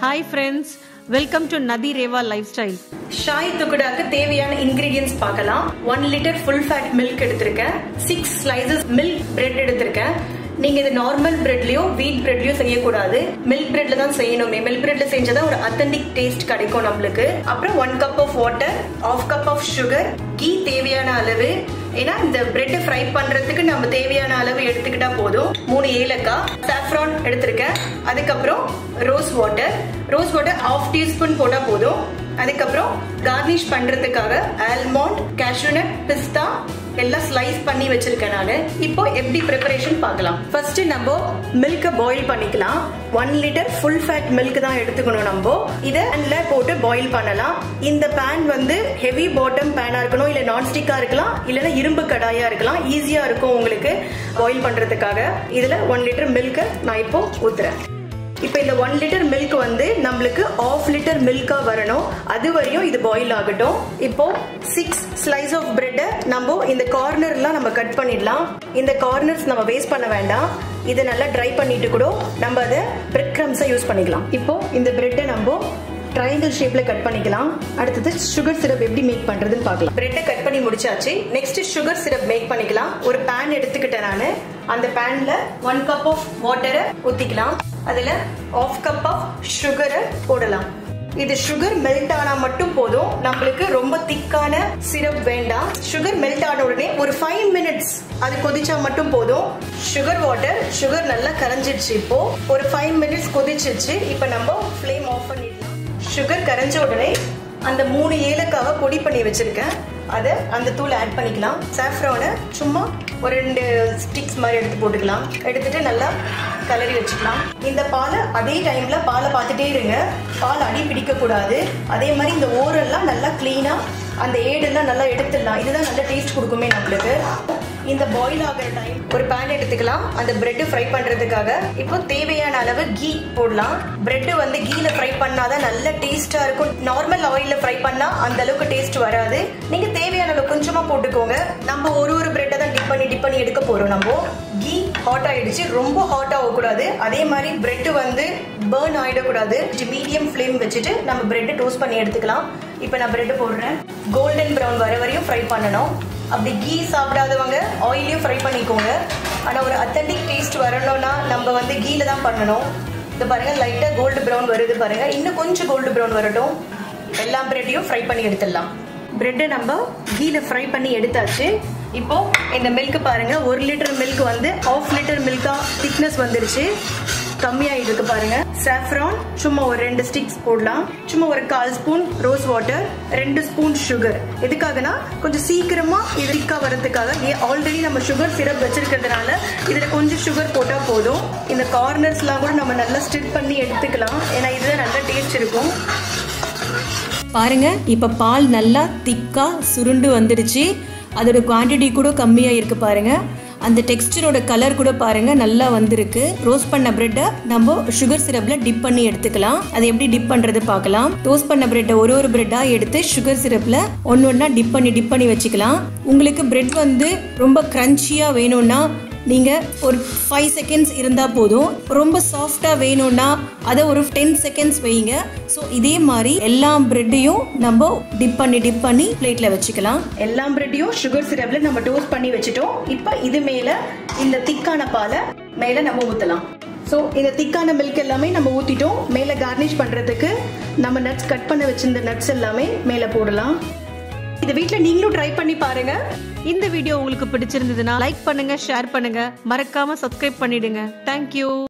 Hi friends, welcome to Nadi Reva Lifestyle. Shai Tukudakku தேவையான ingredients பார்க்கலாம். 1 liter full fat milk எடுத்திருக்கேன். 6 slices milk bread எடுத்திருக்கேன். நீங்க இது நார்மல் பிரெட்லயோ வீட் பிரெட்லயோ செய்யக்கூடாது. மில்க் பிரெட்ல தான் செய்யணுமே. மில்க் பிரெட்ல செஞ்சதா ஒரு authentic taste கிடைக்கும் நம்மளுக்கு. அப்புறம் 1 cup of water, 1/2 cup of sugar, key தேவையான அளவு. ஏன்னா இந்த பிரெட் ஃப்ரை பண்றதுக்கு நம்ம தேவையான அளவு எடுத்துக்கிட்டா போதும். 3 ஏலக்காய், saffron எடுத்திருக்கேன். அதுக்கப்புறம் ரோஸ் வாட்டர் 1/2 டீஸ்பூன் போட்டா போதும். அதுக்கப்புறம் கார்னிஷ் பண்றதுக்காக ஆல்மண்ட், கேஷ்யூநட், பிஸ்தா எல்லாம் ஸ்லைஸ் பண்ணி வச்சிருக்கேன் நானு. இப்போ எப்படி ப்ரிப்பரேஷன் பார்க்கலாம். ஃபர்ஸ்ட் நம்ம மில்க பாயில் பண்ணிக்கலாம். 1 லிட்டர் ஃபுல் ஃபேட் மில்க் தான் எடுத்துக்கணும். நம்ம இத பேன்ல போட்டு பாயில் பண்ணலாம். இந்த பேன் வந்து ஹெவி பாட்டம் பேனா இருக்கணும், இல்ல நான் ஸ்டிக்கா இருக்கலாம், இல்லனா இரும்பு கடாயா இருக்கலாம். ஈஸியா இருக்கும் உங்களுக்கு பாயில் பண்றதுக்காக. இதுல 1 லிட்டர் மில்க நான் இப்போ ஊத்துறேன். இப்போ இந்த 1 லிட்டர் மில்க் வந்து நம்மளுக்கு 1/2 லிட்டர் மில்கா வரணும். அது வரையும் இது பாயில் ஆகட்டும். இப்போ 6 ஸ்லைஸ் ஆஃப் பிரெட் நம்ம இந்த கார்னர்லாம் நம்ம கட் பண்ணிடலாம். இந்த கார்னர்ஸ் நம்ம வேஸ்ட் பண்ண வேண்டாம். இதை நல்லா ட்ரை பண்ணிட்டு கூட நம்ம அதை பிரெட் கிரம்ஸை யூஸ் பண்ணிக்கலாம். இப்போ இந்த பிரெட்டை நம்ம ட்ரையாங்கிள் ஷேப்ல கட் பண்ணிக்கலாம். அடுத்தது சுகர் சிரப் எப்படி மேக் பண்றதுன்னு பார்க்கலாம். பிரெட்டை கட் பண்ணி முடிச்சாச்சு. நெக்ஸ்ட் சுகர் சிரப் மேக் பண்ணிக்கலாம். ஒரு பேன் எடுத்துக்கிட்டேன் நானு. அந்த பேன்ல 1 கப் ஆஃப் வாட்டரை ஊத்திக்கலாம். அதுல 1/2 கப் ஆஃப் சுகரை போடலாம். இது சுகர் மெல்ட் ஆனா மட்டும் போதும். நம்மளுக்கு ரொம்ப திக்கான சிரப் வேண்டாம். சுகர் மெல்ட் ஆன உடனே ஒரு 5 மினிட்ஸ் அது கொதிச்சா மட்டும் போதும். சுகர் நல்லா கரைஞ்சிடுச்சு. இப்போ ஒரு 5 மினிட்ஸ் கொதிச்சிருச்சு. இப்போ நம்ம ஃப்ளேம் ஆஃப் பண்ணிடலாம். சுகர் கரைஞ்ச உடனே அந்த 3 ஏலக்காவை பொடி பண்ணி வச்சிருக்கேன். அதை அந்த தூள் ஆட் பண்ணிக்கலாம். சாஃப்ரானை சும்மா ஒரு 2 ஸ்டிக்ஸ் மாதிரி எடுத்து போட்டுக்கலாம். எடுத்துட்டு நல்லா கலரி வச்சுக்கலாம். இந்த பாலை அதே டைம்ல பாலை பார்த்துட்டே இருங்க. பால் அடி பிடிக்க கூடாது. அதே மாதிரி இந்த ஓரெல்லாம் நல்லா கிளீனா அந்த ஏடெல்லாம் நல்லா எடுத்துடலாம். இதுதான் நல்ல டேஸ்ட் கொடுக்குமே நம்மளுக்கு. இந்த பாயில் ஆகிற டைம் ஒரு பேன் எடுத்துக்கலாம். அந்த பிரெட் ஃப்ரை பண்றதுக்காக இப்போ தேவையான அளவு கீ போடலாம். பிரெட் வந்து கீல ஃப்ரை பண்ணாதான் நல்ல டேஸ்டா இருக்கும். நார்மல் ஆயில்ல ஃப்ரை பண்ணா அந்த அளவுக்கு டேஸ்ட் வராது. நீங்க தேவையான அளவு கொஞ்சமா போட்டுக்கோங்க. நம்ம ஒரு பிரெட்டை தான் டிப் பண்ணி எடுக்க போறோம். நம்ம கீ ஹாட் ஆயிடுச்சு. ரொம்ப ஹாட் ஆகக்கூடாது. அதே மாதிரி பிரெட் வந்து பர்ன் ஆயிடக்கூடாது. மீடியம் ஃப்ளேம் வச்சுட்டு நம்ம பிரெட் டோஸ்ட் பண்ணி எடுத்துக்கலாம். இப்போ நான் பிரெட் போடுறேன். கோல்டன் ப்ரௌன் வர வரையும் ஃப்ரை பண்ணணும். அப்படி கீ சாப்பிடாதவங்க ஆயிலையும் ஃப்ரை பண்ணிக்கோங்க. ஆனால் ஒரு அத்தன்டிக் டேஸ்ட் வரணும்னா நம்ம வந்து கீல தான் பண்ணணும். இது பாருங்க, லைட்டா கோல்டு ப்ரௌன் வருது பாருங்க. இன்னும் கொஞ்சம் கோல்டு ப்ரௌன் வரட்டும். எல்லா பிரெட்டையும் ஃப்ரை பண்ணி எடுத்துடலாம். பிரெட்டை நம்ம கீல ஃப்ரை பண்ணி எடுத்தாச்சு. இப்போ இந்த மில்க் பாருங்க, 1 லிட்டர் மில்க் வந்து 1/2 லிட்டர் மில்கா திக்னஸ் வந்துருச்சு. கம்மியாயிட்டு இருக்கு பாருங்க. சாஃப்ரான் சும்மா ஒரு 2 ஸ்டிக்ஸ் போடலாம். சும்மா ஒரு 1/4 spoon rose water, 2 spoon sugar. எதுக்காகனா கொஞ்சம் சீக்கிரமா இது திக்கா வரதுக்காக. ஆல்ரெடி நம்ம சுகர் சிரப் வச்சிருக்கிறதுனால இதுல கொஞ்சம் சுகர் போட்டா போதும். இந்த கார்னர்ஸ்லாம் கூட நம்ம நல்லா ஸ்டிர் பண்ணி எடுத்துக்கலாம். ஏன்னா இதுல நல்ல டேஸ்ட் இருக்கும். பாருங்க, இப்ப பால் நல்லா திக்கா சுருண்டு வந்துடுச்சு. அதோட குவான்டிட்டி கூட கம்மியா இருக்கு பாருங்க. அந்த டெக்ஸ்டரோட கலர் கூட பாருங்க நல்லா வந்திருக்கு. ரோஸ்ட் பண்ண பிரெட்டை நம்ம சுகர் சிரப்ல டிப் பண்ணி எடுத்துக்கலாம். அதை எப்படி டிப் பண்றது பார்க்கலாம். டோஸ்ட் பண்ண பிரெட்டை ஒரு பிரெட்டா எடுத்து சுகர் சிரப்ல ஒன்னொன்னா டிப் பண்ணி வச்சுக்கலாம். உங்களுக்கு பிரெட் வந்து ரொம்ப கிரன்ச்சியா வேணும்னா நீங்க ஒரு 5 செகண்ட்ஸ் இருந்தா போதும். ரொம்ப சாஃப்டா வேணும்னா அதை ஒரு 10 செகண்ட்ஸ் வைங்க. ஸோ இதே மாதிரி எல்லா பிரெட்டையும் நம்ம டிப் பண்ணி பிளேட்ல வச்சுக்கலாம். எல்லா பிரெட்டையும் சுகர் சிரப்ல நம்ம டோஸ்ட் பண்ணி வச்சுட்டோம். இப்போ இது மேல இந்த திக்கான பாலை மேல நம்ம ஊத்தலாம். ஸோ இந்த திக்கான மில்க் எல்லாமே நம்ம ஊத்திட்டோம். மேல கார்னிஷ் பண்றதுக்கு நம்ம நட்ஸ் கட் பண்ண வச்சிருந்த நட்ஸ் எல்லாமே மேல போடலாம். இந்த வீட்ல நீங்களும் ட்ரை பண்ணி பாருங்க. இந்த வீடியோ உங்களுக்கு பிடிச்சிருந்ததுன்னா லைக் பண்ணுங்க, ஷேர் பண்ணுங்க, மறக்காம சப்ஸ்கிரைப் பண்ணிடுங்க. தேங்க்யூ.